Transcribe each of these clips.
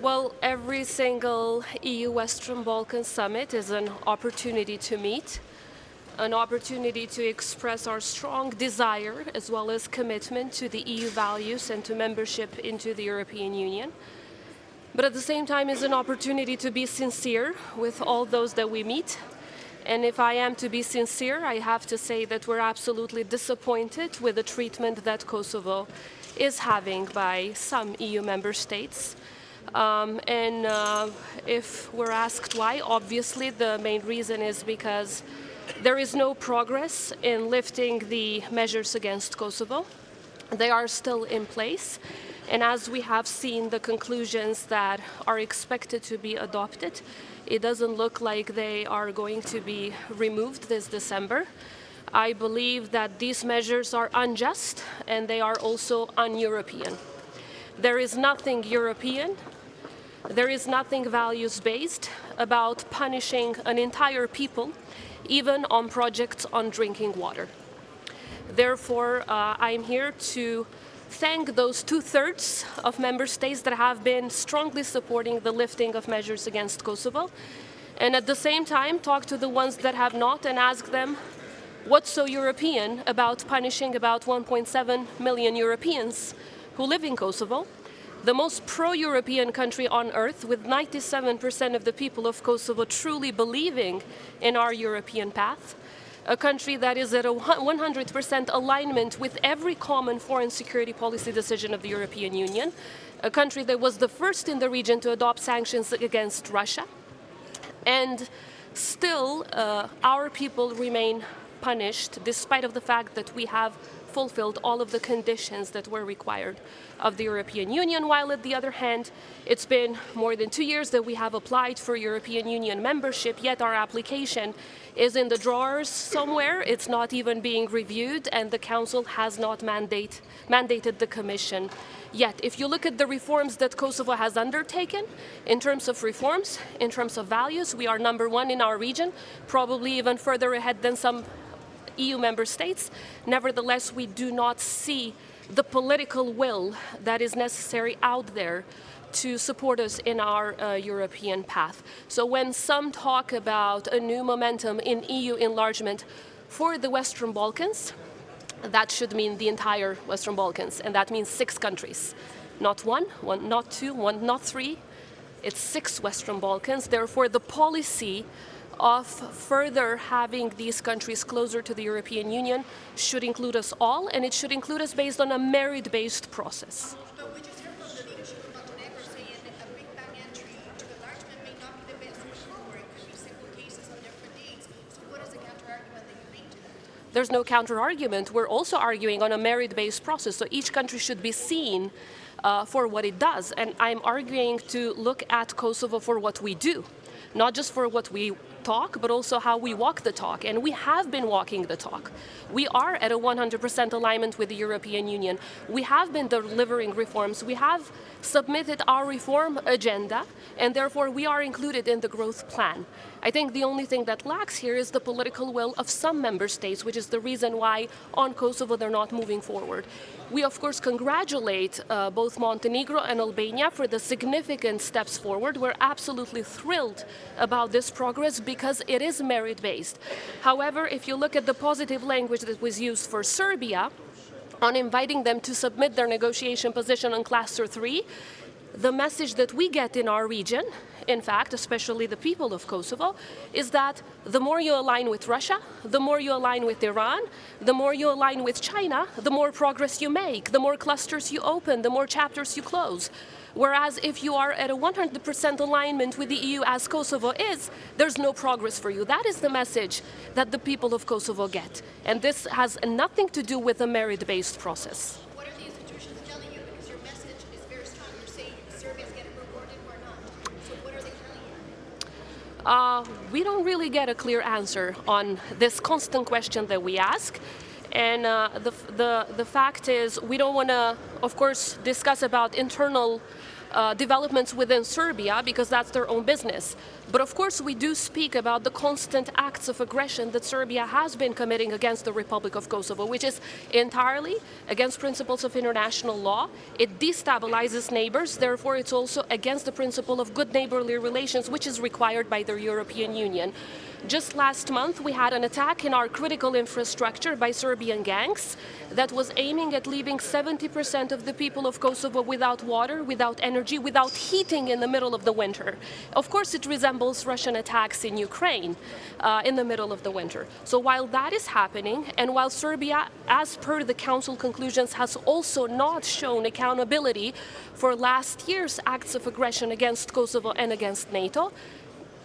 Well, every single EU Western Balkan summit is an opportunity to meet, an opportunity to express our strong desire as well as commitment to the EU values and to membership into the European Union. But at the same time, is an opportunity to be sincere with all those that we meet. And if I am to be sincere, I have to say that we're absolutely disappointed with the treatment that Kosovo is having by some EU member states. If we're asked why, obviously the main reason is because there is no progress in lifting the measures against Kosovo. They are still in place. And as we have seen the conclusions that are expected to be adopted, it doesn't look like they are going to be removed this December. I believe that these measures are unjust and they are also un-European. There is nothing European, there is nothing values-based about punishing an entire people, even on projects on drinking water. Therefore, I'm here to thank those 2/3 of member states that have been strongly supporting the lifting of measures against Kosovo, and at the same time talk to the ones that have not and ask them what's so European about punishing about 1.7 million Europeans who live in Kosovo, the most pro-European country on earth, with 97% of the people of Kosovo truly believing in our European path, a country that is at a 100% alignment with every common foreign security policy decision of the European Union, a country that was the first in the region to adopt sanctions against Russia, and still our people remain punished despite of the fact that we have fulfilled all of the conditions that were required of the European Union, while at the other hand, it's been more than 2 years that we have applied for European Union membership, yet our application is in the drawers somewhere. It's not even being reviewed, and the Council has not mandated the Commission yet. If you look at the reforms that Kosovo has undertaken, in terms of reforms, in terms of values, we are number one in our region, probably even further ahead than some EU member states. Nevertheless, we do not see the political will that is necessary out there to support us in our European path. So when some talk about a new momentum in EU enlargement for the Western Balkans, that should mean the entire Western Balkans, and that means 6 countries. Not one, not two, not three, it's 6 Western Balkans. Therefore, the policy of further having these countries closer to the European Union should include us all, and it should include us based on a merit-based process. But we just heard from the leadership of Montenegro saying that a Big Bang entry to enlargement may not be the best way forward. It could be simple cases on different dates. So what is the counter-argument that you make to that? There's no counter-argument. We're also arguing on a merit-based process, so each country should be seen for what it does. And I'm arguing to look at Kosovo for what we do, not just for what we talk, but also how we walk the talk. And we have been walking the talk. We are at a 100% alignment with the European Union. We have been delivering reforms. We have submitted our reform agenda, and therefore we are included in the growth plan. I think the only thing that lacks here is the political will of some member states, which is the reason why on Kosovo they're not moving forward. We, of course, congratulate both Montenegro and Albania for the significant steps forward. We're absolutely thrilled about this progress because it is merit-based. However, if you look at the positive language that was used for Serbia on inviting them to submit their negotiation position on Cluster 3, the message that we get in our region, in fact, especially the people of Kosovo, is that the more you align with Russia, the more you align with Iran, the more you align with China, the more progress you make, the more clusters you open, the more chapters you close. Whereas if you are at a 100% alignment with the EU, as Kosovo is, there's no progress for you. That is the message that the people of Kosovo get. And this has nothing to do with a merit-based process. What are the institutions telling you? Because your message is very strong. You're saying Serbia's getting rewarded or not. So what are they telling you? We don't really get a clear answer on this constant question that we ask. And the fact is, we don't want to, of course, discuss about internal developments within Serbia because that's their own business. But of course, we do speak about the constant acts of aggression that Serbia has been committing against the Republic of Kosovo, which is entirely against principles of international law. It destabilizes neighbors, therefore it's also against the principle of good neighborly relations, which is required by the European Union. Just last month, we had an attack in our critical infrastructure by Serbian gangs that was aiming at leaving 70% of the people of Kosovo without water, without energy, without heating in the middle of the winter. Of course, it resembles Russian attacks in Ukraine in the middle of the winter. So while that is happening, and while Serbia, as per the Council conclusions, has also not shown accountability for last year's acts of aggression against Kosovo and against NATO,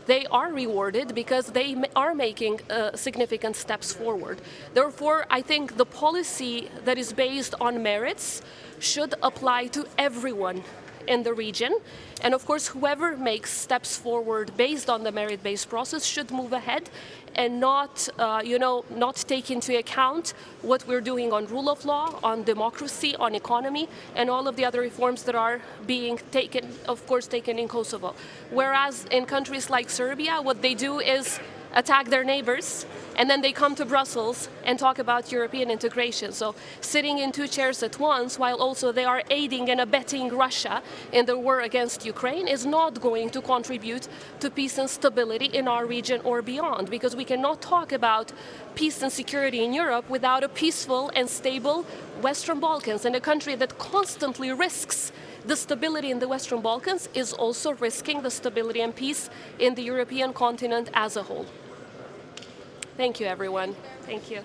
they are rewarded because they are making significant steps forward. Therefore, I think the policy that is based on merits should apply to everyone in the region. And of course, whoever makes steps forward based on the merit-based process should move ahead and not take into account what we're doing on rule of law, on democracy, on economy, and all of the other reforms that are being taken in Kosovo. Whereas in countries like Serbia, what they do is attack their neighbors, and then they come to Brussels and talk about European integration. So sitting in two chairs at once, while also they are aiding and abetting Russia in the war against Ukraine, is not going to contribute to peace and stability in our region or beyond, because we cannot talk about peace and security in Europe without a peaceful and stable Western Balkans. And a country that constantly risks the stability in the Western Balkans is also risking the stability and peace in the European continent as a whole. Thank you, everyone. Thank you.